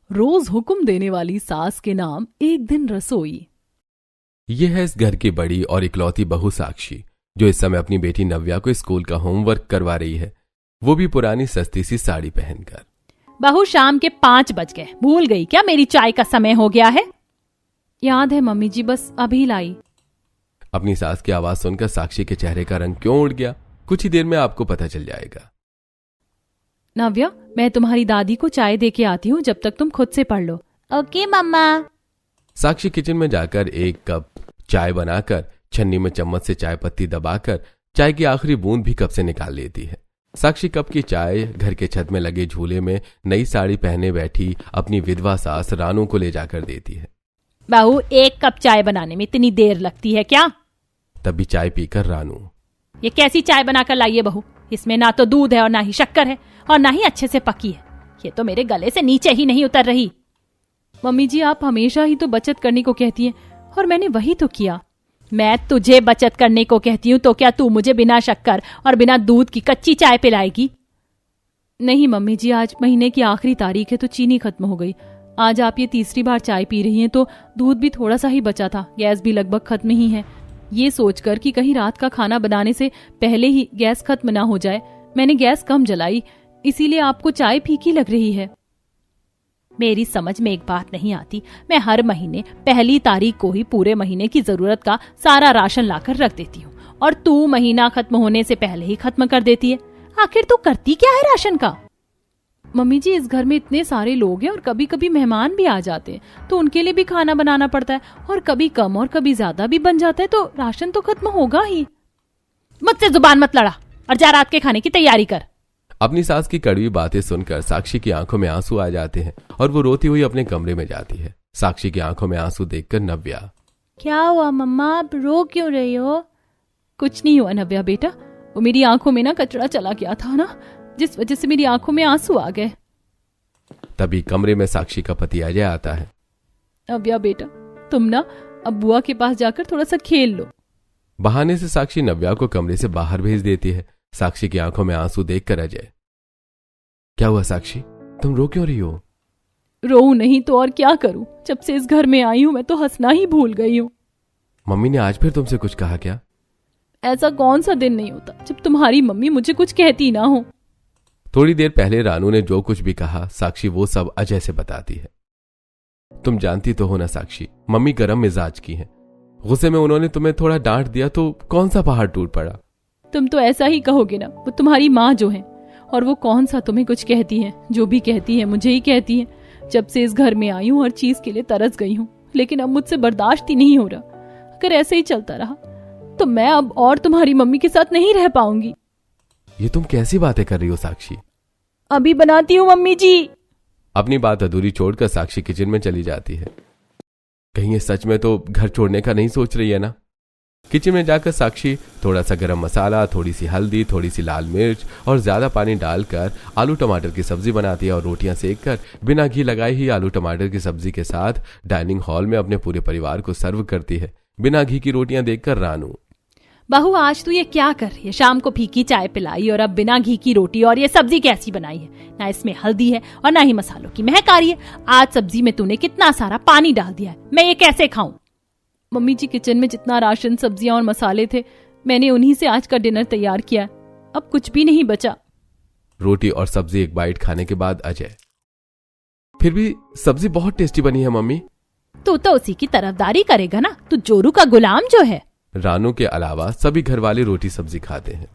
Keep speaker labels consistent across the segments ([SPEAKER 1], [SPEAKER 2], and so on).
[SPEAKER 1] रोज हुक्म देने वाली सास के नाम एक दिन रसोई।
[SPEAKER 2] ये है इस घर की बड़ी और इकलौती बहू साक्षी, जो इस समय अपनी बेटी नव्या को स्कूल का होमवर्क करवा रही है, वो भी पुरानी सस्ती सी साड़ी पहनकर।
[SPEAKER 3] बहू, शाम के 5 बज गए, भूल गई क्या मेरी चाय का समय हो गया है?
[SPEAKER 1] याद है मम्मी जी, बस अभी लाई।
[SPEAKER 2] अपनी सास की आवाज सुनकर साक्षी के चेहरे का रंग क्यों उड़ गया, कुछ ही देर में आपको पता चल जाएगा।
[SPEAKER 1] नव्या, मैं तुम्हारी दादी को चाय दे के आती हूँ, जब तक तुम खुद से पढ़ लो।
[SPEAKER 3] ओके मम्मा।
[SPEAKER 2] साक्षी किचन में जाकर एक कप चाय बनाकर छन्नी में चम्मच से चाय पत्ती दबाकर चाय की आखिरी बूंद भी कप से निकाल लेती है। साक्षी कप की चाय घर के छत में लगे झूले में नई साड़ी पहने बैठी अपनी विधवा सास रानू को ले जाकर देती है।
[SPEAKER 3] बहू, 1 कप चाय बनाने में इतनी देर लगती है क्या?
[SPEAKER 2] तभी चाय पीकर रानू,
[SPEAKER 3] ये कैसी चाय बनाकर लाई है बहू? इसमें ना तो दूध है और ना ही शक्कर है और ना ही अच्छे से पकी है। ये तो मेरे गले से नीचे ही नहीं उतर रही।
[SPEAKER 1] मम्मी जी, आप हमेशा ही तो बचत करने को कहती हैं और मैंने वही तो किया।
[SPEAKER 3] मैं तुझे बचत करने को कहती हूँ तो क्या तू मुझे बिना शक्कर और बिना दूध की कच्ची चाय पिलाएगी?
[SPEAKER 1] नहीं मम्मी जी, आज महीने की आखिरी तारीख है तो चीनी खत्म हो गई। आज आप ये तीसरी बार चाय पी रही हैं तो दूध भी थोड़ा सा ही बचा था, गैस भी लगभग खत्म ही है। ये सोचकर कि कहीं रात का खाना बनाने से पहले ही गैस खत्म ना हो जाए, मैंने गैस कम जलाई, इसीलिए आपको चाय फीकी लग रही है।
[SPEAKER 3] मेरी समझ में एक बात नहीं आती, मैं हर महीने पहली तारीख को ही पूरे महीने की जरूरत का सारा राशन लाकर रख देती हूँ और तू महीना खत्म होने से पहले ही खत्म कर देती है। आखिर तू करती क्या है राशन का?
[SPEAKER 1] मम्मी जी, इस घर में इतने सारे लोग हैं और कभी कभी मेहमान भी आ जाते हैं तो उनके लिए भी खाना बनाना पड़ता है और कभी कम और कभी ज्यादा भी बन जाता है तो राशन तो खत्म होगा ही।
[SPEAKER 3] मुझसे जुबान मत लड़ा और जा रात के खाने की तैयारी कर।
[SPEAKER 2] अपनी सास की कड़वी बातें सुनकर साक्षी की आंखों में आंसू आ जाते हैं और वो रोती हुई अपने कमरे में जाती है। साक्षी की आंखों में आंसू देखकर नव्या,
[SPEAKER 3] क्या हुआ मम्मा, आप रो क्यों रही हो?
[SPEAKER 1] कुछ नहीं हुआ नव्या बेटा, वो मेरी आंखों में ना कचरा चला गया था ना, जिस वजह से मेरी आंखों में आंसू आ गए।
[SPEAKER 2] तभी कमरे में साक्षी का पति अजय आता है।
[SPEAKER 1] नव्या बेटा, तुम ना अब बुआ के पास जाकर थोड़ा सा खेल लो।
[SPEAKER 2] बहाने से साक्षी नव्या को कमरे से बाहर भेज देती है। साक्षी की आंखों में आंसू देखकर अजय, क्या हुआ साक्षी, तुम रो क्यों रही हो?
[SPEAKER 1] रो नहीं तो और क्या करूं, जब से इस घर में आई हूं मैं तो हंसना ही भूल गई हूं।
[SPEAKER 2] मम्मी ने आज फिर तुमसे कुछ कहा क्या?
[SPEAKER 1] ऐसा कौन सा दिन नहीं होता जब तुम्हारी मम्मी मुझे कुछ कहती ना हो।
[SPEAKER 2] थोड़ी देर पहले रानू ने जो कुछ भी कहा साक्षी वो सब अजय से बताती है। तुम जानती तो हो ना साक्षी, मम्मी गरम मिजाज की हैं। गुस्से में उन्होंने तुम्हें थोड़ा डांट दिया तो कौन सा पहाड़ टूट पड़ा।
[SPEAKER 1] तुम तो ऐसा ही कहोगे ना, वो तुम्हारी माँ जो है, और वो कौन सा तुम्हें कुछ कहती है, जो भी कहती है मुझे ही कहती है। जब से इस घर में आई हूँ हर चीज के लिए तरस गई हूँ, लेकिन अब मुझसे बर्दाश्त ही नहीं हो रहा। अगर ऐसे ही चलता रहा तो मैं अब और तुम्हारी मम्मी के साथ नहीं रह पाऊंगी।
[SPEAKER 2] ये तुम कैसी बातें कर रही हो साक्षी?
[SPEAKER 3] अभी बनाती हूँ मम्मी जी।
[SPEAKER 2] अपनी बात अधूरी छोड़कर साक्षी किचन में चली जाती है। कहीं ये सच में तो घर छोड़ने का नहीं सोच रही है ना? किचन में जाकर साक्षी थोड़ा सा गरम मसाला, थोड़ी सी हल्दी, थोड़ी सी लाल मिर्च और ज्यादा पानी डालकर आलू टमाटर की सब्जी बनाती है और रोटियां सेककर बिना घी लगाए ही आलू टमाटर की सब्जी के साथ डाइनिंग हॉल में अपने पूरे परिवार को सर्व करती है। बिना घी की रोटियां देखकर रानू,
[SPEAKER 3] बहू आज तू ये क्या कर रही है? शाम को फीकी चाय पिलाई और अब बिना घी की रोटी, और ये सब्जी कैसी बनाई है? ना इसमें हल्दी है और ना ही मसालों की महक आ रही है। आज सब्जी में तूने कितना सारा पानी डाल दिया है, मैं ये कैसे खाऊं?
[SPEAKER 1] मम्मी जी, किचन में जितना राशन, सब्जियां और मसाले थे मैंने उन्हीं से आज का डिनर तैयार किया, अब कुछ भी नहीं बचा।
[SPEAKER 2] रोटी और सब्जी एक बाइट खाने के बाद अजय, फिर भी सब्जी बहुत टेस्टी बनी है मम्मी।
[SPEAKER 3] तू तो उसी की तरफदारी करेगा ना, तू जोरू का गुलाम जो है।
[SPEAKER 2] रानू के अलावा सभी घर वाले रोटी सब्जी खाते हैं।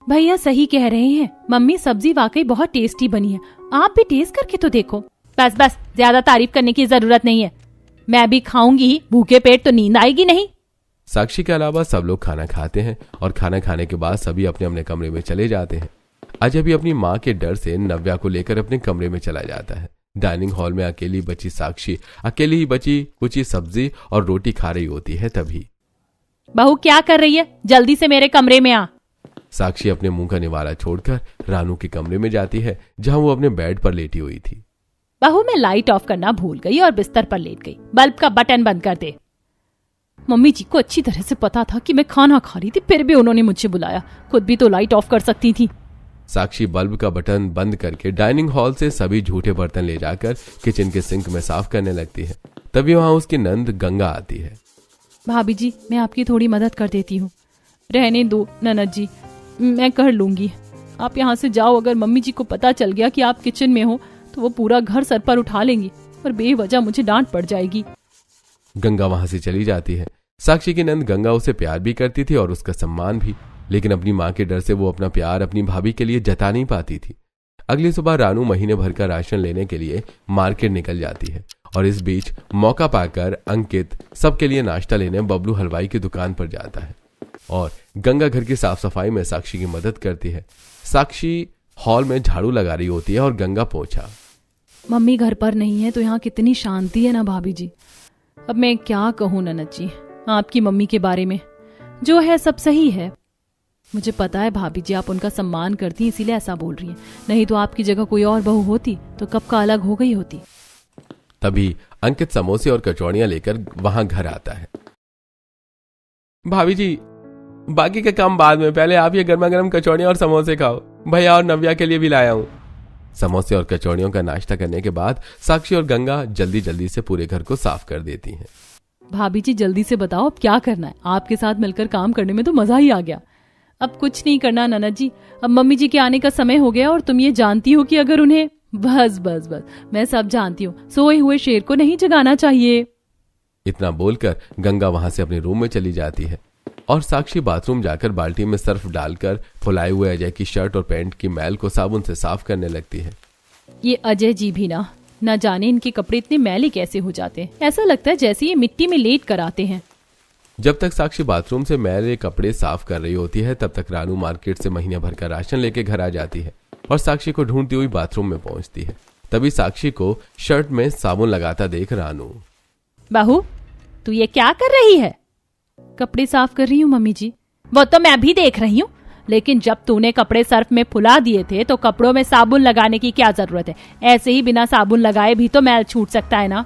[SPEAKER 3] भैया सही कह रहे हैं, मम्मी सब्जी वाकई बहुत टेस्टी बनी है, आप भी टेस्ट करके तो देखो। बस बस, ज्यादा तारीफ करने की जरूरत नहीं है, मैं भी खाऊंगी ही, भूखे पेट तो नींद आएगी नहीं।
[SPEAKER 2] साक्षी के अलावा सब लोग खाना खाते हैं और खाना खाने के बाद सभी अपने अपने कमरे में चले जाते हैं। अजय भी अपनी माँ के डर से नव्या को लेकर अपने कमरे में चला जाता है। डाइनिंग हॉल में अकेली बची साक्षी अकेली ही बची कुछ सब्जी और रोटी खा रही होती है। तभी,
[SPEAKER 3] बहू क्या कर रही है, जल्दी से मेरे कमरे में आ।
[SPEAKER 2] साक्षी अपने मुंह का निवाला छोड़कर रानू के कमरे में जाती है जहां वो अपने बेड पर लेटी हुई थी।
[SPEAKER 3] बहू मैं लाइट ऑफ करना भूल गई और बिस्तर पर लेट गई, बल्ब का बटन बंद कर दे।
[SPEAKER 1] मम्मी जी को अच्छी तरह से पता था कि मैं खाना खा रही थी, फिर भी उन्होंने मुझे बुलाया, खुद भी तो लाइट ऑफ कर सकती थी।
[SPEAKER 2] साक्षी बल्ब का बटन बंद करके डाइनिंग हॉल से सभी झूठे बर्तन ले जाकर किचन के सिंक में साफ करने लगती है। तभी वहां उसकी नंद गंगा आती है।
[SPEAKER 1] भाभी जी, मैं आपकी थोड़ी मदद कर देती हूँ। रहने दो ननद जी, मैं कर लूंगी। आप यहाँ से जाओ। अगर मम्मी जी को पता चल गया कि आप किचन में हो तो वो पूरा घर सर पर उठा लेंगी और बेवजह मुझे डांट पड़ जाएगी।
[SPEAKER 2] गंगा वहां से चली जाती है। साक्षी की नंद गंगा उसे प्यार भी करती थी और उसका सम्मान भी, लेकिन अपनी मां के डर से वो अपना प्यार अपनी भाभी के लिए जता नहीं पाती थी। अगली सुबह रानू महीने भर का राशन लेने के लिए मार्केट निकल जाती है और इस बीच मौका पाकर अंकित सबके लिए नाश्ता लेने बबलू हलवाई की दुकान पर जाता है और गंगा घर की साफ सफाई में साक्षी की मदद करती है। साक्षी हॉल में झाड़ू लगा रही होती है और गंगा पहुंचा।
[SPEAKER 1] मम्मी घर पर नहीं है तो यहाँ कितनी शांति है ना भाभी जी। अब मैं क्या कहूँ ननद जी आपकी मम्मी के बारे में। जो है सब सही है। मुझे पता है भाभी जी आप उनका सम्मान करती हैं, इसीलिए ऐसा बोल रही हैं। नहीं तो आपकी जगह कोई और बहू होती तो कब का अलग हो गई होती।
[SPEAKER 2] तभी अंकित समोसे और कचौड़ियां लेकर वहां घर आता है। भाभी जी, बाकी का काम बाद में, पहले आप ये गर्मा गर्म कचौड़ियां और समोसे खाओ। भैया और नव्या के लिए भी लाया हूं। समोसे और कचौड़ियों का नाश्ता करने के बाद साक्षी और गंगा जल्दी जल्दी से पूरे घर को साफ कर देती हैं।
[SPEAKER 1] भाभी जी जल्दी से बताओ अब क्या करना है। आपके साथ मिलकर काम करने में तो मजा ही आ गया। अब कुछ नहीं करना ननद जी। अब मम्मी जी के आने का समय हो गया और तुम ये जानती हो कि अगर उन्हें बस बस बस मैं सब जानती हूँ। सोए हुए शेर को नहीं जगाना चाहिए।
[SPEAKER 2] इतना बोलकर गंगा वहां से अपने रूम में चली जाती है और साक्षी बाथरूम जाकर बाल्टी में सर्फ डालकर फुलाए हुए अजय की शर्ट और पैंट की मैल को साबुन से साफ करने लगती है।
[SPEAKER 1] ये अजय जी भी ना जाने इनके कपड़े इतने मैले कैसे हो जाते हैं। ऐसा लगता है जैसे ये मिट्टी में लेट कर आते हैं।
[SPEAKER 2] जब तक साक्षी बाथरूम से मैले कपड़े साफ कर रही होती है तब तक रानू मार्केट से महीने भर का राशन लेके घर आ जाती है और साक्षी को ढूंढती हुई बाथरूम में पहुंचती है। तभी साक्षी को शर्ट में साबुन लगाता देख रानू,
[SPEAKER 3] बहू तू ये क्या कर रही है?
[SPEAKER 1] कपड़े साफ कर रही हूँ मम्मी जी।
[SPEAKER 3] वो तो मैं भी देख रही हूँ, लेकिन जब तूने कपड़े सर्फ में फुला दिए थे तो कपड़ों में साबुन लगाने की क्या जरूरत है? ऐसे ही बिना साबुन लगाए भी तो मैल छूट सकता है ना।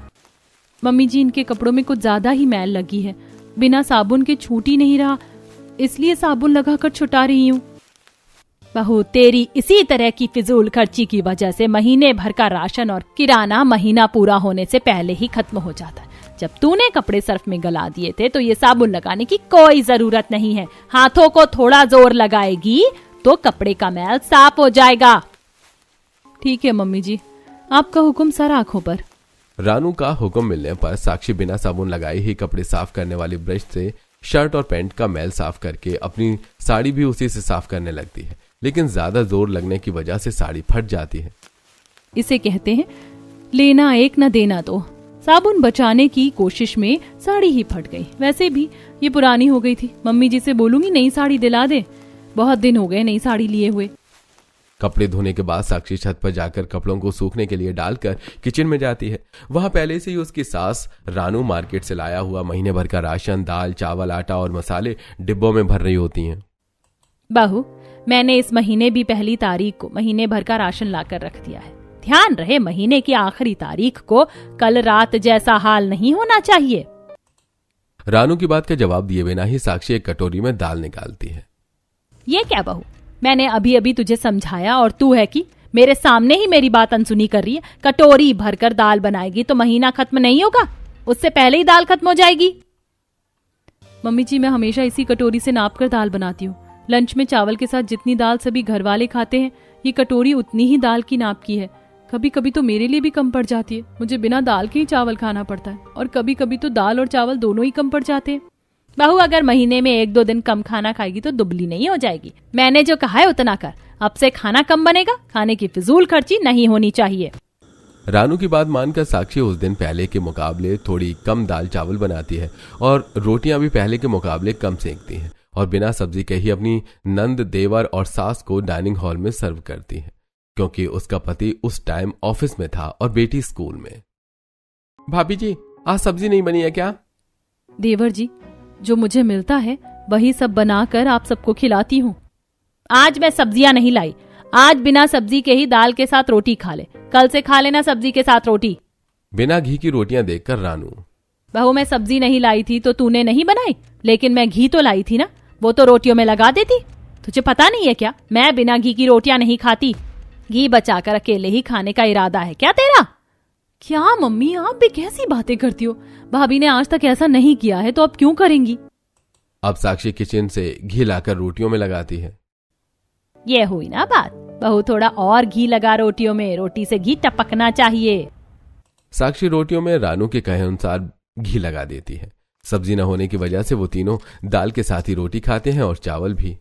[SPEAKER 1] मम्मी जी इनके कपड़ों में कुछ ज्यादा ही मैल लगी है। बिना साबुन के छूट ही नहीं रहा, इसलिए साबुन लगाकर छुटा रही हूँ।
[SPEAKER 3] बहू तेरी इसी तरह की फिजूल खर्ची की वजह से महीने भर का राशन और किराना महीना पूरा होने से पहले ही खत्म हो जाता है। जब तूने कपड़े सर्फ में गला दिए थे तो ये साबुन लगाने की कोई जरूरत नहीं है। हाथों को थोड़ा जोर लगाएगी तो कपड़े का मैल साफ हो जाएगा।
[SPEAKER 1] ठीक है मम्मी जी, आपका हुक्म सर आंखों पर।
[SPEAKER 2] रानू का हुक्म मिलने पर साक्षी बिना साबुन लगाए ही कपड़े साफ करने वाली ब्रश से शर्ट और पैंट का मैल साफ करके अपनी साड़ी भी उसी से साफ करने लगती है, लेकिन ज्यादा जोर लगने की वजह से साड़ी फट जाती है।
[SPEAKER 1] इसे कहते हैं लेना एक न देना दो। साबुन बचाने की कोशिश में साड़ी ही फट गई। वैसे भी ये पुरानी हो गई थी। मम्मी जी से बोलूंगी नई साड़ी दिला दे। बहुत दिन हो गए नई साड़ी लिए हुए।
[SPEAKER 2] कपड़े धोने के बाद साक्षी छत पर जाकर कपड़ों को सूखने के लिए डालकर किचन में जाती है। वहां पहले से ही उसकी सास रानू मार्केट से लाया हुआ महीने भर का राशन, दाल, चावल, आटा और मसाले डिब्बों में भर रही होती हैं।
[SPEAKER 3] बहू मैंने इस महीने भी पहली तारीख को महीने भर का राशन लाकर रख दिया है। ध्यान रहे महीने की आखिरी तारीख को कल रात जैसा हाल नहीं होना चाहिए।
[SPEAKER 2] रानू की बात का जवाब दिए बिना ही साक्षी एक कटोरी में दाल निकालती है।
[SPEAKER 3] ये क्या बहू, मैंने अभी अभी तुझे समझाया और तू है कि मेरे सामने ही मेरी बात अनसुनी कर रही है। कटोरी भरकर दाल बनाएगी तो महीना खत्म नहीं होगा, उससे पहले ही दाल खत्म हो जाएगी।
[SPEAKER 1] मम्मी जी मैं हमेशा इसी कटोरी से नाप कर दाल बनाती हूँ। लंच में चावल के साथ जितनी दाल सभी घर वाले खाते हैं ये कटोरी उतनी ही दाल की नाप की है। कभी कभी तो मेरे लिए भी कम पड़ जाती है। मुझे बिना दाल के ही चावल खाना पड़ता है और कभी कभी तो दाल और चावल दोनों ही कम पड़ जाते हैं।
[SPEAKER 3] बहू अगर महीने में 1-2 दिन कम खाना खाएगी तो दुबली नहीं हो जाएगी। मैंने जो कहा है उतना कर। अब से खाना कम बनेगा, खाने की फिजूल खर्ची नहीं होनी चाहिए।
[SPEAKER 2] रानू की बात मानकर साक्षी उस दिन पहले के मुकाबले थोड़ी कम दाल चावल बनाती है और रोटियां भी पहले के मुकाबले कम सेकती है और बिना सब्जी के ही अपनी नंद, देवर और सास को डाइनिंग हॉल में सर्व करती है, क्योंकि उसका पति उस टाइम ऑफिस में था और बेटी स्कूल में। भाभी जी आज सब्जी नहीं बनी है क्या?
[SPEAKER 1] देवर जी जो मुझे मिलता है वही सब बनाकर आप सबको खिलाती हूँ।
[SPEAKER 3] आज मैं सब्जियां नहीं लाई। आज बिना सब्जी के ही दाल के साथ रोटी खा ले। कल से खा लेना सब्जी के साथ रोटी।
[SPEAKER 2] बिना घी की रोटियां देखकर रानू,
[SPEAKER 3] बहू मैं सब्जी नहीं लाई थी तो तूने नहीं बनाई, लेकिन मैं घी तो लाई थी ना, वो तो रोटियों में लगा देती। तुझे पता नहीं है क्या, मैं बिना घी की रोटियां नहीं खाती। घी बचाकर अकेले ही खाने का इरादा है क्या तेरा?
[SPEAKER 1] क्या मम्मी, आप भी कैसी बातें करती हो? भाभी ने आज तक ऐसा नहीं किया है तो अब क्यों करेंगी?
[SPEAKER 2] अब साक्षी किचन से घी लाकर रोटियों में लगाती है।
[SPEAKER 3] ये हुई ना बात, बहू थोड़ा और घी लगा रोटियों में, रोटी से घी टपकना चाहिए।
[SPEAKER 2] साक्षी रोटियों में रानू के कहे अनुसार घी लगा देती है। सब्जी न होने की वजह से वो तीनों दाल के साथ ही रोटी खाते हैं और चावल भी।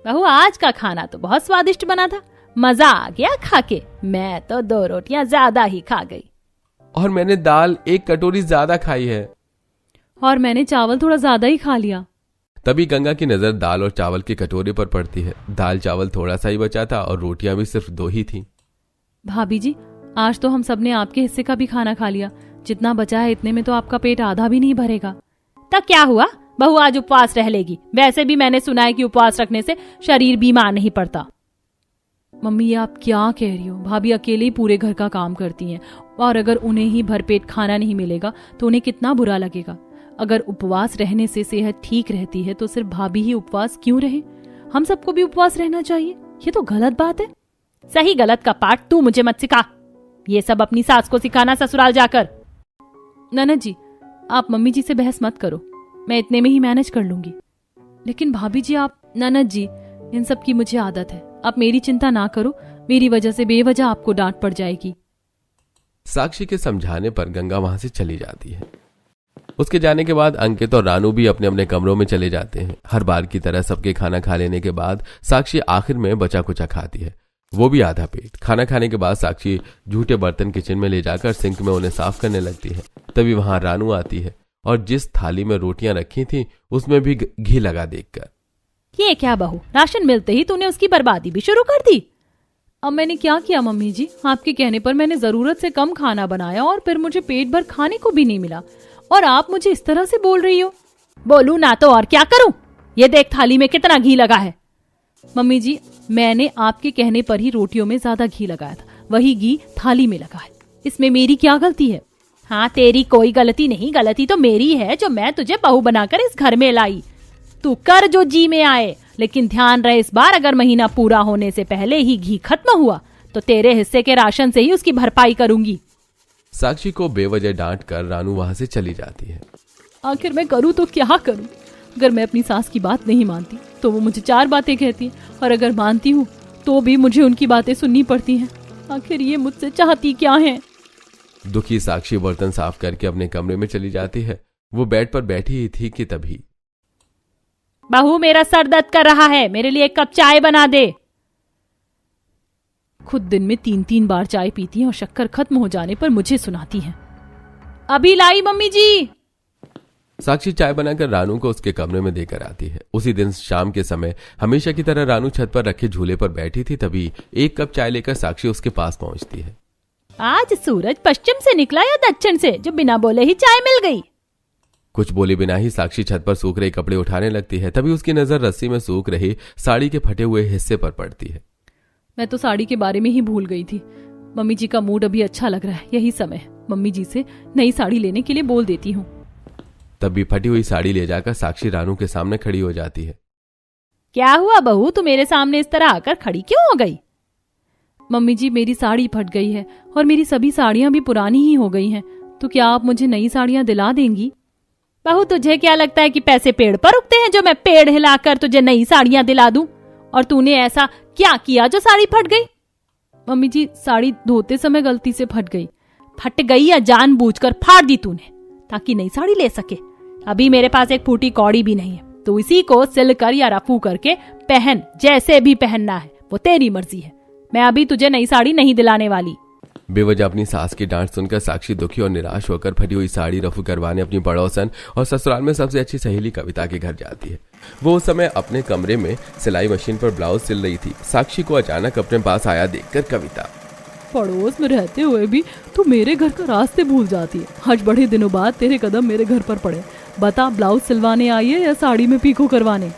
[SPEAKER 3] बहू आज का खाना तो बहुत स्वादिष्ट बना था, मजा आ गया खा के। मैं तो 2 रोटियां ज्यादा ही खा गई।
[SPEAKER 2] और मैंने दाल 1 कटोरी ज्यादा खाई है।
[SPEAKER 1] और मैंने चावल थोड़ा ज्यादा ही खा लिया।
[SPEAKER 2] तभी गंगा की नजर दाल और चावल के कटोरे पर पड़ती है। दाल चावल थोड़ा सा ही बचा था और रोटियां भी सिर्फ 2 ही थीं।
[SPEAKER 1] भाभी जी, आज तो हम सबने आपके हिस्से का भी खाना खा लिया। जितना बचा है इतने में तो आपका पेट आधा भी नहीं भरेगा।
[SPEAKER 3] तब क्या हुआ, बहू आज उपवास रह लेगी। वैसे भी मैंने सुना है कि उपवास रखने से शरीर बीमार नहीं पड़ता।
[SPEAKER 1] मम्मी, ये आप क्या कह रही हो? भाभी अकेले ही पूरे घर का काम करती हैं और अगर उन्हें ही भरपेट खाना नहीं मिलेगा तो उन्हें कितना बुरा लगेगा। अगर उपवास रहने से सेहत ठीक रहती है तो सिर्फ भाभी ही उपवास क्यों रहे? हम सबको भी उपवास रहना चाहिए। ये तो गलत बात है।
[SPEAKER 3] सही गलत का पाठ तू मुझे मत सिखा, ये सब अपनी सास को सिखाना ससुराल जाकर।
[SPEAKER 1] ननद जी, आप मम्मी जी से बहस मत करो, मैं इतने में ही मैनेज कर लूंगी। लेकिन भाभी जी आप। ननद जी, इन सब की मुझे आदत है, आप मेरी चिंता ना करो। मेरी वजह से बेवजह आपको डांट पड़ जाएगी।
[SPEAKER 2] साक्षी के समझाने पर गंगा वहां से चली जाती है। उसके जाने के बाद अंकित और रानू भी अपने अपने कमरों में चले जाते हैं। हर बार की तरह सबके खाना खा लेने के बाद साक्षी आखिर में बचा कुचा खाती है, वो भी आधा पेट। खाना खाने के बाद साक्षी झूठे बर्तन किचन में ले जाकर सिंक में उन्हें साफ करने लगती है। तभी वहां रानू आती है और जिस थाली में रोटियां रखी थी उसमें भी घी लगा देखकर,
[SPEAKER 3] ये क्या बहू, राशन मिलते ही तूने उसकी बर्बादी भी शुरू कर दी।
[SPEAKER 1] अब मैंने क्या किया मम्मी जी? आपके कहने पर मैंने जरूरत से कम खाना बनाया और फिर मुझे पेट भर खाने को भी नहीं मिला और आप मुझे इस तरह से बोल रही हो।
[SPEAKER 3] बोलू ना तो और क्या करूं? ये देख थाली में कितना घी लगा है।
[SPEAKER 1] मम्मी जी, मैंने आपके कहने पर ही रोटियों में ज्यादा घी लगाया था, वही घी थाली में लगा है। इसमें मेरी क्या गलती है?
[SPEAKER 3] हाँ, तेरी कोई गलती नहीं, गलती तो मेरी है जो मैं तुझे बहू बनाकर इस घर में लाई। तू कर जो जी में आए, लेकिन ध्यान रहे इस बार अगर महीना पूरा होने से पहले ही घी खत्म हुआ तो तेरे हिस्से के राशन से ही उसकी भरपाई करूंगी।
[SPEAKER 2] साक्षी को बेवजह डांट कर रानू वहां से चली जाती है।
[SPEAKER 1] आखिर मैं करूँ तो क्या करूँ? अगर मैं अपनी सास की बात नहीं मानती तो वो मुझे 4 बातें कहती है और अगर मानती हूँ तो भी मुझे उनकी बातें सुननी पड़ती हैं। आखिर ये मुझसे चाहती क्या है?
[SPEAKER 2] दुखी साक्षी बर्तन साफ करके अपने कमरे में चली जाती है। वो बेड पर बैठी ही थी कि तभी,
[SPEAKER 3] बहू मेरा सर दर्द कर रहा है, मेरे लिए 1 कप चाय बना दे।
[SPEAKER 1] खुद दिन में 3-3 बार चाय पीती हैं और शक्कर खत्म हो जाने पर मुझे सुनाती हैं।
[SPEAKER 3] अभी लाई मम्मी जी।
[SPEAKER 2] साक्षी चाय बनाकर रानू को उसके कमरे में देकर आती है। उसी दिन शाम के समय हमेशा की तरह रानू छत पर रखे झूले पर बैठी थी। तभी 1 कप चाय लेकर साक्षी उसके पास पहुंचती है।
[SPEAKER 3] आज सूरज पश्चिम से निकला या दक्षिण से, जो बिना बोले ही चाय मिल गई?
[SPEAKER 2] कुछ बोले बिना ही साक्षी छत पर सूख रहे कपड़े उठाने लगती है। तभी उसकी नजर रस्सी में सूख रही साड़ी के फटे हुए हिस्से पर पड़ती है।
[SPEAKER 1] मैं तो साड़ी के बारे में ही भूल गई थी। मम्मी जी का मूड अभी अच्छा लग रहा है, यही समय है मम्मी जी से नई साड़ी लेने के लिए बोल देती हूँ।
[SPEAKER 2] तभी फटी हुई साड़ी ले जाकर साक्षी रानू के सामने खड़ी हो जाती है।
[SPEAKER 3] क्या हुआ बहू, तू मेरे सामने इस तरह आकर खड़ी क्यों हो गई?
[SPEAKER 1] मम्मी जी, मेरी साड़ी फट गई है और मेरी सभी साड़ियां भी पुरानी ही हो गई हैं, तो क्या आप मुझे नई साड़ियां दिला देंगी?
[SPEAKER 3] बहू, तुझे क्या लगता है कि पैसे पेड़ पर उगते हैं जो मैं पेड़ हिलाकर तुझे नई साड़ियां दिला दूं? और तूने ऐसा क्या किया जो साड़ी फट गई?
[SPEAKER 1] मम्मी जी, साड़ी धोते समय गलती से फट गई।
[SPEAKER 3] फट गई या जानबूझकर फाड़ दी तूने ताकि नई साड़ी ले सके? अभी मेरे पास एक फूटी कौड़ी भी नहीं है, तो इसी को सिल कर या रफू करके पहन, जैसे भी पहनना है वो तेरी मर्जी है। मैं अभी तुझे नई साड़ी नहीं दिलाने वाली।
[SPEAKER 2] बेवजह अपनी सास की डांट सुनकर साक्षी दुखी और निराश होकर फटी हुई साड़ी रफू करवाने अपनी पड़ोसन और ससुराल में सबसे अच्छी सहेली कविता के घर जाती है। वो उस समय अपने कमरे में सिलाई मशीन पर ब्लाउज सिल रही थी। साक्षी को अचानक अपने पास आया देखकर कविता,
[SPEAKER 1] पड़ोस में रहते हुए भी तू मेरे घर का रास्ते भूल जाती है। आज बड़े दिनों बाद तेरे कदम मेरे घर पर पड़े। बता, ब्लाउज सिलवाने आई है या साड़ी में पीको करवाने?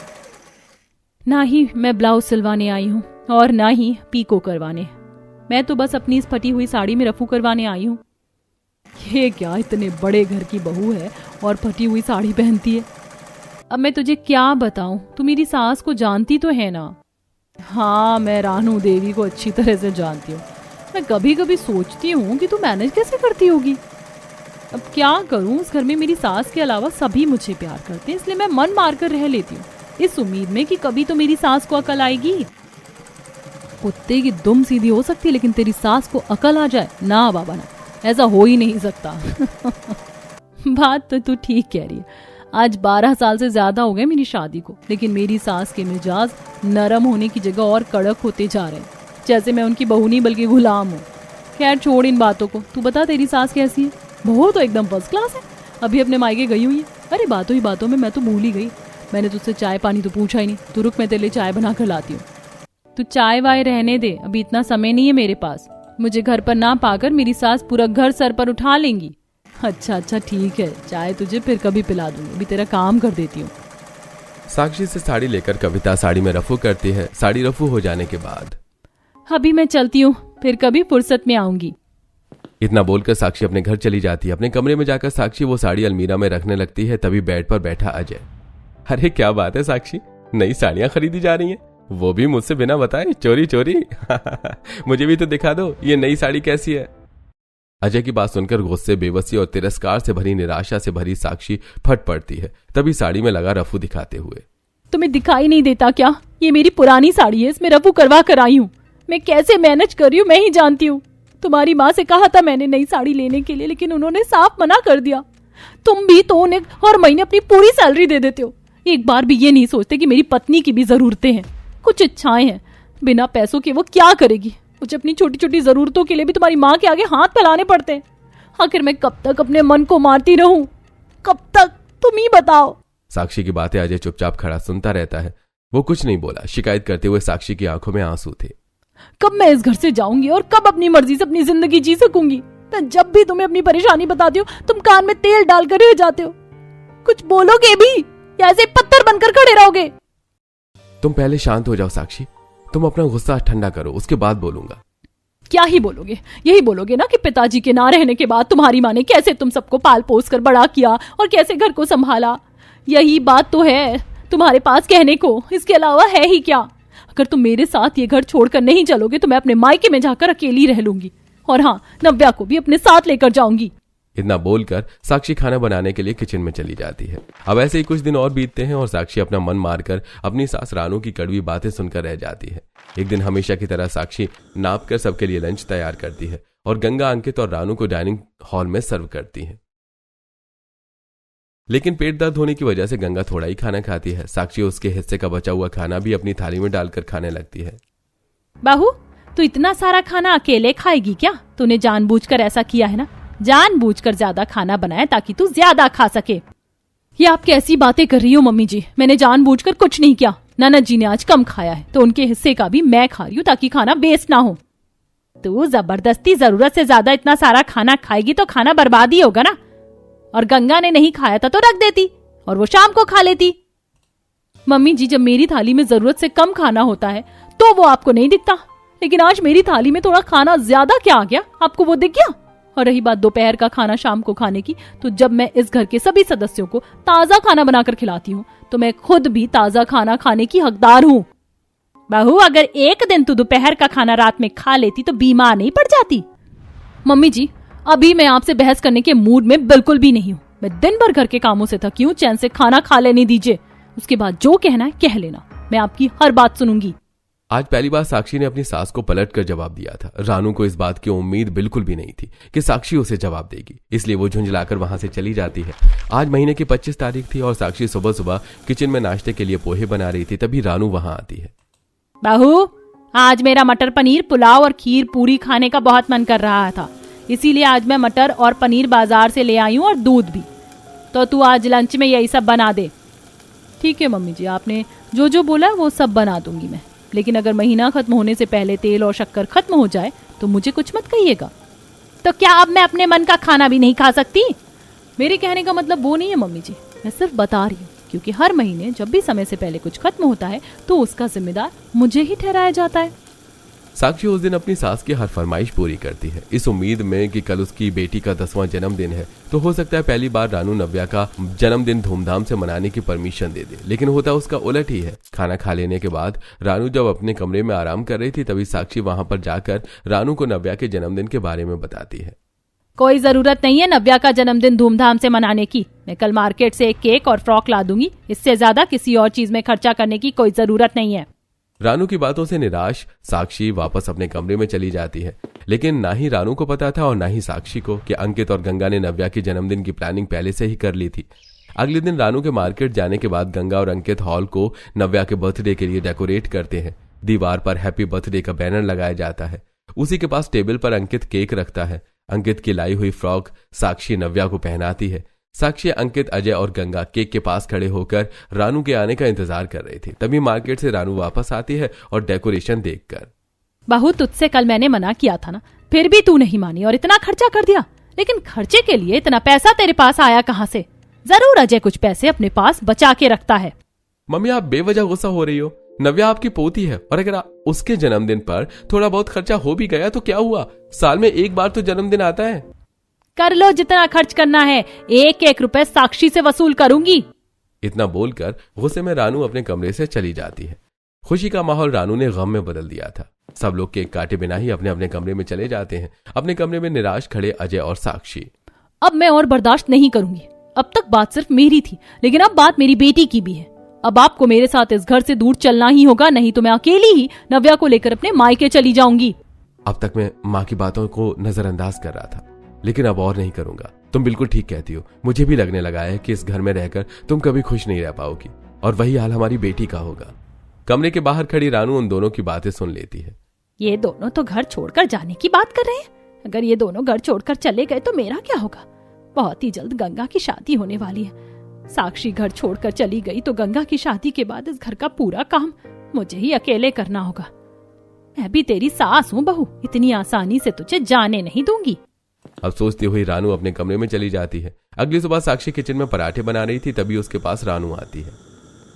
[SPEAKER 1] ना ही मैं ब्लाउज सिलवाने आई हूँ और ना ही पीको करवाने। मैं तो बस अपनी इस फटी हुई साड़ी में रफू करवाने आई हूँ। ये क्या इतने बड़े घर की बहू है और फटी हुई साड़ी पहनती है? अब मैं तुझे क्या बताऊं, तू मेरी सास को जानती तो है ना। हाँ, मैं रानू देवी को अच्छी तरह से जानती हूँ। मैं कभी कभी सोचती हूँ कि तू मैनेज कैसे करती होगी। अब क्या करूँ, उस घर में मेरी सास के अलावा सभी मुझे प्यार करते हैं, इसलिए मैं मन मार कर रह लेती हूँ, इस उम्मीद में कि कभी तो मेरी सास को अकल आएगी। कुत्ते की दुम सीधी हो सकती है, लेकिन तेरी सास को अकल आ जाए ना बाबा ना, ऐसा हो ही नहीं सकता। बात तो तू ठीक कह रही है। आज 12 साल से ज्यादा हो गए मेरी शादी को, लेकिन मेरी सास के मिजाज नरम होने की जगह और कड़क होते जा रहे हैं, जैसे मैं उनकी बहू नहीं बल्कि गुलाम हूँ। खैर छोड़ इन बातों को, तू बता तेरी सास कैसी है? बहू तो एकदम फर्स्ट क्लास है, अभी अपने मायके गई हुई है। अरे बातों ही बातों में मैं तो भूल ही गई, मैंने तुझसे चाय पानी तो पूछा ही नहीं। तू रुक, मैं तेरे लिए चाय बना कर लाती हूँ। तू चाय वाय रहने दे, अभी इतना समय नहीं है मेरे पास। मुझे घर पर ना पाकर मेरी सास पूरा घर सर पर उठा लेंगी। अच्छा अच्छा ठीक है, चाय तुझे फिर कभी पिला दूंगी, अभी तेरा काम कर देती हूँ।
[SPEAKER 2] साक्षी से साड़ी लेकर कविता साड़ी में रफू करती है। साड़ी रफू हो जाने के बाद
[SPEAKER 1] अभी मैं चलती हूँ, फिर कभी फुर्सत में आऊंगी।
[SPEAKER 2] इतना बोलकर साक्षी अपने घर चली जाती है। अपने कमरे में जाकर साक्षी वो साड़ी अलमीरा में रखने लगती है। तभी बेड पर बैठा अजय। अरे क्या बात है साक्षी, नई साड़ियां खरीदी जा रही हैं, वो भी मुझसे बिना बताए, चोरी चोरी। मुझे भी तो दिखा दो, ये नई साड़ी कैसी है। अजय की बात सुनकर गुस्से, बेबसी और तिरस्कार से भरी, निराशा से भरी साक्षी फट पड़ती है, तभी साड़ी में लगा रफू दिखाते हुए।
[SPEAKER 1] तुम्हें दिखाई नहीं देता क्या? ये मेरी पुरानी साड़ी है, इसमें रफू करवा कर आई हूँ। मैं कैसे मैनेज कर रही हूँ मैं ही जानती हूँ। तुम्हारी माँ से कहा था मैंने नई साड़ी लेने के लिए, लेकिन उन्होंने साफ मना कर दिया। तुम भी तो उन्हें हर महीने अपनी पूरी सैलरी दे देते हो, एक बार भी ये नहीं सोचते कि मेरी पत्नी की भी जरूरतें हैं, कुछ इच्छाएं हैं। बिना पैसों के वो क्या करेगी? मुझे अपनी छोटी छोटी जरूरतों के लिए भी तुम्हारी माँ के आगे हाथ फैलाने पड़ते हैं। आखिर मैं कब तक अपने मन को मारती रहूं? कब तक? तुम ही बताओ।
[SPEAKER 2] साक्षी की बातें अजय चुपचाप खड़ा सुनता रहता है। वो कुछ नहीं बोला। शिकायत करते हुए साक्षी की आंखों में आंसू थे।
[SPEAKER 1] कब मैं इस घर से जाऊंगी और कब अपनी मर्जी से अपनी जिंदगी जी सकूंगी? मैं जब भी तुम्हें अपनी परेशानी बताती हूँ तुम कान में तेल डालकर रह जाते हो। कुछ बोलोगे भी या ऐसे पत्थर बनकर खड़े रहोगे?
[SPEAKER 2] तुम पहले शांत हो जाओ साक्षी, तुम अपना गुस्सा ठंडा करो, उसके बाद बोलूंगा।
[SPEAKER 1] क्या ही बोलोगे? यही बोलोगे ना कि पिताजी के ना रहने के बाद तुम्हारी माँ ने कैसे तुम सबको पाल पोस कर बड़ा किया और कैसे घर को संभाला। यही बात तो है तुम्हारे पास कहने को, इसके अलावा है ही क्या? अगर तुम मेरे साथ ये घर छोड़कर नहीं चलोगे तो मैं अपने मायके में जाकर अकेली रह लूंगी, और हाँ, नव्या को भी अपने साथ लेकर जाऊंगी।
[SPEAKER 2] इतना बोलकर साक्षी खाना बनाने के लिए किचन में चली जाती है। अब ऐसे ही कुछ दिन और बीतते हैं और साक्षी अपना मन मारकर अपनी सास रानू की कड़वी बातें सुनकर रह जाती है। एक दिन हमेशा की तरह साक्षी नाप कर सबके लिए लंच तैयार करती है और गंगा, अंकित और रानू को डाइनिंग हॉल में सर्व करती है। लेकिन पेट दर्द होने की वजह से गंगा थोड़ा ही खाना खाती है। साक्षी उसके हिस्से का बचा हुआ खाना भी अपनी थाली में डालकर खाने लगती है।
[SPEAKER 1] बहू, तू इतना सारा खाना अकेले खाएगी क्या? तूने जानबूझकर ऐसा किया है ना, जानबूझकर ज्यादा खाना बनाया ताकि तू ज्यादा खा सके। ये आप कैसी बातें कर रही हो मम्मी जी? मैंने जानबूझकर कुछ नहीं किया। ननद जी ने आज कम खाया है तो उनके हिस्से का भी मैं खा रही हूँ ताकि खाना वेस्ट ना हो। तू जबरदस्ती जरूरत से ज्यादा इतना सारा खाना खाएगी तो खाना बर्बाद ही होगा ना। और गंगा ने नहीं खाया था तो रख देती और वो शाम को खा लेती। मम्मी जी, जब मेरी थाली में जरूरत से कम खाना होता है तो वो आपको नहीं दिखता, लेकिन आज मेरी थाली में थोड़ा खाना ज्यादा क्या आ गया, आपको वो दिख गया? और रही बात दोपहर का खाना शाम को खाने की, तो जब मैं इस घर के सभी सदस्यों को ताजा खाना बनाकर खिलाती हूँ तो मैं खुद भी ताजा खाना खाने की हकदार हूँ। बहू, अगर एक दिन तू दोपहर का खाना रात में खा लेती तो बीमार नहीं पड़ जाती? मम्मी जी, अभी मैं आपसे बहस करने के मूड में बिल्कुल भी नहीं हूँ। मैं दिन भर घर के कामों से थकी हूँ, चैन से खाना खा लेने दीजिए। उसके बाद जो कहना है कह लेना, मैं आपकी हर बात सुनूंगी।
[SPEAKER 2] आज पहली बार साक्षी ने अपनी सास को पलटकर जवाब दिया था। रानू को इस बात की उम्मीद बिल्कुल भी नहीं थी कि साक्षी उसे जवाब देगी, इसलिए वो झुंझलाकर वहां से चली जाती है। आज महीने की 25 तारीख थी और साक्षी सुबह सुबह किचन में नाश्ते के लिए पोहे बना रही थी। तभी रानू वहां आती है।
[SPEAKER 1] बहू, आज मेरा मटर पनीर पुलाव और खीर पूरी खाने का बहुत मन कर रहा था, इसीलिए आज मैं मटर और पनीर बाजार से ले आई हूँ और दूध भी। तो तू आज लंच में यही सब बना दे। ठीक है मम्मी जी, आपने जो जो बोला वो सब बना दूंगी मैं, लेकिन अगर महीना खत्म होने से पहले तेल और शक्कर खत्म हो जाए तो मुझे कुछ मत कहिएगा। तो क्या अब मैं अपने मन का खाना भी नहीं खा सकती? मेरे कहने का मतलब वो नहीं है मम्मी जी, मैं सिर्फ बता रही हूँ, क्योंकि हर महीने जब भी समय से पहले कुछ खत्म होता है तो उसका जिम्मेदार मुझे ही ठहराया जाता है।
[SPEAKER 2] साक्षी उस दिन अपनी सास की हर फरमाइश पूरी करती है, इस उम्मीद में कि कल उसकी बेटी का 10वां जन्मदिन है तो हो सकता है पहली बार रानू नव्या का जन्मदिन धूमधाम से मनाने की परमिशन दे दे। लेकिन होता उसका उलट ही है। खाना खा लेने के बाद रानू जब अपने कमरे में आराम कर रही थी तभी साक्षी वहां पर जाकर रानू को नव्या के जन्मदिन के बारे में बताती है।
[SPEAKER 3] कोई जरूरत नहीं है नव्या का जन्मदिन धूमधाम से मनाने की। मैं कल मार्केट से एक केक और फ्रॉक ला दूंगी। इससे ज्यादा किसी और चीज में खर्चा करने की कोई जरूरत नहीं है।
[SPEAKER 2] रानू की बातों से निराश साक्षी वापस अपने कमरे में चली जाती है। लेकिन ना ही रानू को पता था और ना ही साक्षी को कि अंकित और गंगा ने नव्या के जन्मदिन की प्लानिंग पहले से ही कर ली थी। अगले दिन रानू के मार्केट जाने के बाद गंगा और अंकित हॉल को नव्या के बर्थडे के लिए डेकोरेट करते हैं। दीवार पर हैप्पी बर्थडे का बैनर लगाया जाता है। उसी के पास टेबल पर अंकित केक रखता है। अंकित की लाई हुई फ्रॉक साक्षी नव्या को पहनाती है। साक्षी, अंकित, अजय और गंगा केक के पास खड़े होकर रानू के आने का इंतजार कर रही थी। तभी मार्केट से रानू वापस आती है और डेकोरेशन देखकर,
[SPEAKER 3] बहू तुझसे कल मैंने मना किया था ना, फिर भी तू नहीं मानी और इतना खर्चा कर दिया। लेकिन खर्चे के लिए इतना पैसा तेरे पास आया कहाँ से? जरूर अजय कुछ पैसे अपने पास बचा के रखता है।
[SPEAKER 2] मम्मी आप बेवजह गुस्सा हो रही हो। नव्या आपकी पोती है और अगर उसके जन्मदिन पर थोड़ा बहुत खर्चा हो भी गया तो क्या हुआ? साल में एक बार तो जन्मदिन आता है।
[SPEAKER 3] कर लो जितना खर्च करना है, 1-1 रुपए साक्षी से वसूल करूंगी।
[SPEAKER 2] इतना बोलकर गुस्से में रानू अपने कमरे से चली जाती है। खुशी का माहौल रानू ने गम में बदल दिया था। सब लोग केक काटे बिना ही अपने अपने कमरे में चले जाते हैं। अपने कमरे में निराश खड़े अजय और साक्षी।
[SPEAKER 3] अब मैं और बर्दाश्त नहीं करूंगी। अब तक बात सिर्फ मेरी थी, लेकिन अब बात मेरी बेटी की भी है। अब आपको मेरे साथ इस घर से दूर चलना ही होगा, नहीं तो मैं अकेली ही नव्या को लेकर अपने मायके चली जाऊंगी।
[SPEAKER 2] अब तक मैं माँ की बातों को नजरअंदाज कर रहा था, लेकिन अब और नहीं करूंगा। तुम बिल्कुल ठीक कहती हो। मुझे भी लगने लगा है कि इस घर में रहकर तुम कभी खुश नहीं रह पाओगी और वही हाल हमारी बेटी का होगा। कमरे के बाहर खड़ी रानू उन दोनों की बातें सुन लेती है।
[SPEAKER 3] ये दोनों तो घर छोड़कर जाने की बात कर रहे हैं। अगर ये दोनों घर छोड़कर चले गए तो मेरा क्या होगा? बहुत ही जल्द गंगा की शादी होने वाली है। साक्षी घर छोड़कर चली गई तो गंगा की शादी के बाद इस घर का पूरा काम मुझे ही अकेले करना होगा। मैं भी तेरी सास हूँ बहू, इतनी आसानी से तुझे जाने नहीं दूंगी।
[SPEAKER 2] अब सोचती हुई रानू अपने कमरे में चली जाती है। अगली सुबह साक्षी किचन में पराठे बना रही थी, तभी उसके पास रानू आती है।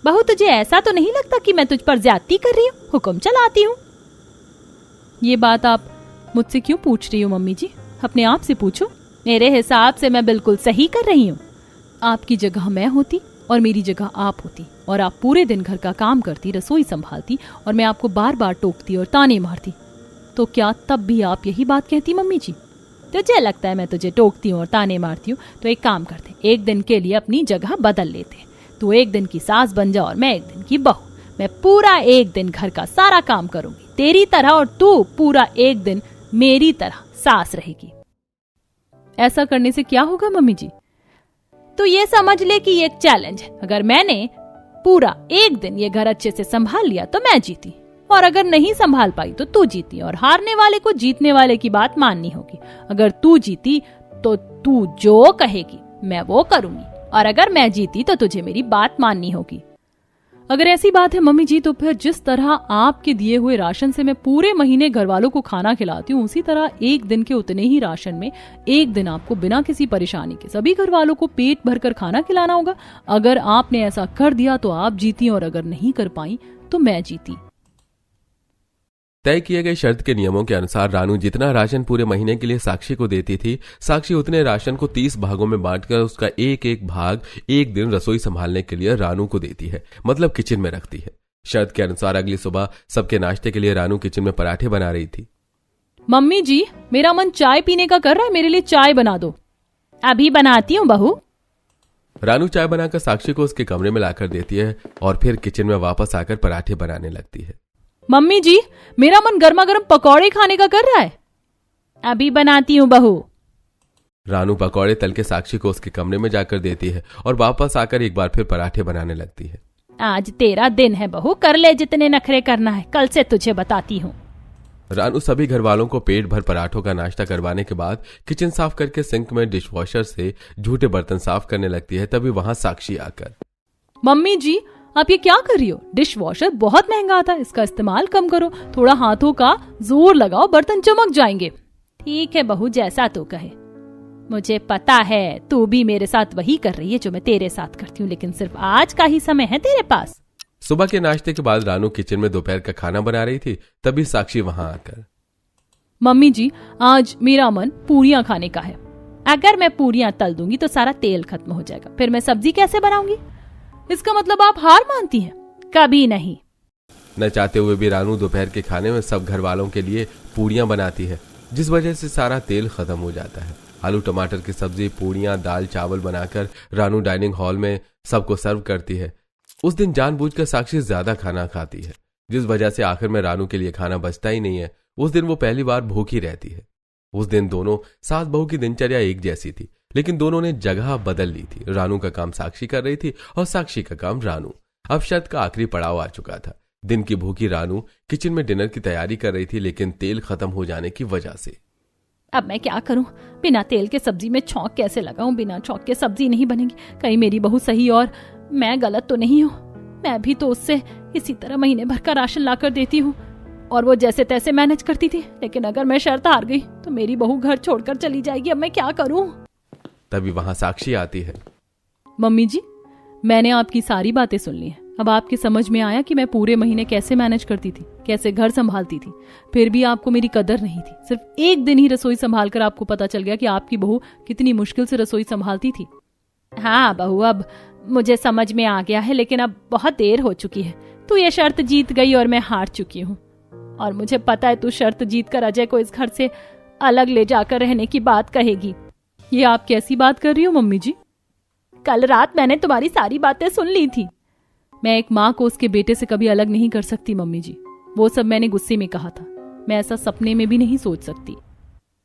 [SPEAKER 3] बहू तुझे ऐसा तो नहीं लगता कि मैं तुझ पर ज्यादती कर रही हूँ? हुक्म चलाती हूँ।
[SPEAKER 1] ये बात आप मुझसे क्यों पूछ रही हो मम्मी जी? अपने आप से पूछो।
[SPEAKER 3] मेरे हिसाब से मैं बिल्कुल सही कर रही हूँ।
[SPEAKER 1] आपकी जगह मैं होती और मेरी जगह आप होती और आप पूरे दिन घर का काम करती, रसोई संभालती और मैं आपको बार बार टोकती और ताने मारती, तो क्या तब भी आप यही बात कहती मम्मी जी?
[SPEAKER 3] तुझे लगता है मैं तुझे टोकती हूँ और ताने मारती हूँ? तो एक काम करते, एक दिन के लिए अपनी जगह बदल लेते। तू एक दिन की सास बन जा और मैं एक दिन की बहू। मैं पूरा एक दिन घर का सारा काम करूंगी तेरी तरह और तू पूरा एक दिन मेरी तरह सास रहेगी।
[SPEAKER 1] ऐसा करने से क्या होगा मम्मी जी?
[SPEAKER 3] तो ये समझ ले कि ये एक चैलेंज है। अगर मैंने पूरा एक दिन ये घर अच्छे से संभाल लिया तो मैं जीती, और अगर नहीं संभाल पाई तो तू जीती। और हारने वाले को जीतने वाले की बात माननी होगी। अगर तू जीती तो तू जो कहेगी मैं वो करूंगी, और अगर मैं जीती तो तुझे मेरी बात माननी होगी।
[SPEAKER 1] अगर ऐसी बात है मम्मी जी, तो फिर जिस तरह आपके दिए हुए राशन से मैं पूरे महीने घर वालों को खाना खिलाती हूँ, उसी तरह एक दिन के उतने ही राशन में एक दिन आपको बिना किसी परेशानी के सभी घर वालों को पेट भरकर खाना खिलाना होगा। अगर आपने ऐसा कर दिया तो आप जीती, और अगर नहीं कर पाई तो मैं जीती।
[SPEAKER 2] तय किए गए शर्त के नियमों के अनुसार रानू जितना राशन पूरे महीने के लिए साक्षी को देती थी, साक्षी उतने राशन को 30 भागों में बांटकर उसका एक एक भाग एक दिन रसोई संभालने के लिए रानू को देती है, मतलब किचन में रखती है। शर्त के अनुसार अगली सुबह सबके नाश्ते के लिए रानू किचन में पराठे बना रही थी।
[SPEAKER 1] मम्मी जी, मेरा मन चाय पीने का कर रहा है, मेरे लिए चाय बना दो।
[SPEAKER 3] अभी बनाती हूँ बहू।
[SPEAKER 2] रानू चाय बनाकर साक्षी को उसके कमरे में लाकर देती है और फिर किचन में वापस आकर पराठे बनाने लगती है।
[SPEAKER 1] मम्मी जी, मेरा मन गर्मा गर्म पकौड़े खाने का कर रहा है।
[SPEAKER 3] अभी बनाती हूँ बहू।
[SPEAKER 2] रानू पकौड़े तल के साक्षी को उसके कमरे में जाकर देती है और वापस आकर एक बार फिर पराठे बनाने लगती है।
[SPEAKER 3] आज तेरा दिन है बहू, कर ले जितने नखरे करना है, कल से तुझे बताती हूँ।
[SPEAKER 2] रानू सभी घर वालों को पेट भर पराठों का नाश्ता करवाने के बाद किचन साफ करके सिंक में डिशवॉशर से झूठे बर्तन साफ करने लगती है। तभी वहां साक्षी आकर,
[SPEAKER 1] मम्मी जी, आप ये क्या कर रही हो? डिश वॉशर बहुत महंगा आता है, इसका इस्तेमाल कम करो, थोड़ा हाथों का जोर लगाओ, बर्तन चमक जाएंगे।
[SPEAKER 3] ठीक है बहू, जैसा तू कहे। मुझे पता है तू भी मेरे साथ वही कर रही है जो मैं तेरे साथ करती हूँ, लेकिन सिर्फ आज का ही समय है तेरे पास।
[SPEAKER 2] सुबह के नाश्ते के बाद रानू किचन में दोपहर का खाना बना रही थी, तभी साक्षी वहां आकर,
[SPEAKER 1] मम्मी जी आज मेरा मन पूरियां खाने का है।
[SPEAKER 3] अगर मैं पूरियां तल दूंगी तो सारा तेल खत्म हो जाएगा, फिर मैं सब्जी कैसे बनाऊंगी?
[SPEAKER 1] इसका मतलब आप हार मानती हैं?
[SPEAKER 3] कभी नहीं।
[SPEAKER 2] न चाहते हुए भी रानू दोपहर के खाने में सब घर वालों के लिए पूरियां बनाती है, जिस वजह से सारा तेल खत्म हो जाता है। आलू टमाटर की सब्जी, पूरियां, दाल चावल बनाकर रानू डाइनिंग हॉल में सबको सर्व करती है। उस दिन जानबूझकर साक्षी ज्यादा खाना खाती है, जिस वजह से आखिर में रानू के लिए खाना बचता ही नहीं है। उस दिन वो पहली बार भूखी रहती है। उस दिन दोनों सास बहू की दिनचर्या एक जैसी थी, लेकिन दोनों ने जगह बदल ली थी। रानू का काम साक्षी कर रही थी और साक्षी का काम रानू। अब शर्त का आखिरी पड़ाव आ चुका था। दिन की भूखी रानू किचन में डिनर की तैयारी कर रही थी, लेकिन तेल खत्म हो जाने की वजह से।
[SPEAKER 3] अब मैं क्या करूं? बिना तेल के सब्जी में छौंक कैसे लगाऊं? बिना छौंक के सब्जी नहीं बनेगी। कहीं मेरी बहू सही और मैं गलत तो नहीं हूं? मैं भी तो उससे इसी तरह महीने भर का राशन लाकर देती हूँ और वो जैसे तैसे मैनेज करती थी। लेकिन अगर मैं शर्त हार गई तो मेरी बहू घर छोड़कर चली जाएगी। अब मैं क्या करूं?
[SPEAKER 2] तभी वहां साक्षी आती है।
[SPEAKER 1] मम्मी जी, मैंने आपकी सारी बातें सुन ली हैं। अब आपकी समझ में आया कि मैं पूरे महीने कैसे मैनेज करती थी, कैसे घर संभालती थी। फिर भी आपको मेरी कदर नहीं थी। सिर्फ एक दिन ही रसोई संभालकर आपको पता चल गया कि आपकी बहू कितनी मुश्किल से रसोई संभालती थी।
[SPEAKER 3] हाँ बहू, अब मुझे समझ में आ गया है, लेकिन अब बहुत देर हो चुकी है। तू ये शर्त जीत गई और मैं हार चुकी हूँ। और मुझे पता है तू शर्त जीतकर अजय को इस घर से अलग ले जाकर रहने की बात कहेगी।
[SPEAKER 1] ये आप कैसी बात कर रही हो मम्मी जी?
[SPEAKER 3] कल रात मैंने तुम्हारी सारी बातें सुन ली थी।
[SPEAKER 1] मैं एक माँ को उसके बेटे से कभी अलग नहीं कर सकती मम्मी जी। वो सब मैंने गुस्से में कहा था। मैं ऐसा सपने में भी नहीं सोच सकती।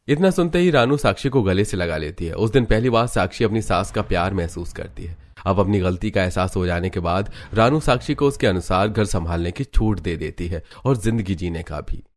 [SPEAKER 2] इतना सुनते ही रानू साक्षी को गले से लगा लेती है। उस दिन पहली बार साक्षी अपनी सास का प्यार महसूस करती है। अब अपनी गलती का एहसास हो जाने के बाद रानू साक्षी को उसके अनुसार घर संभालने की छूट दे देती है और जिंदगी जीने का भी।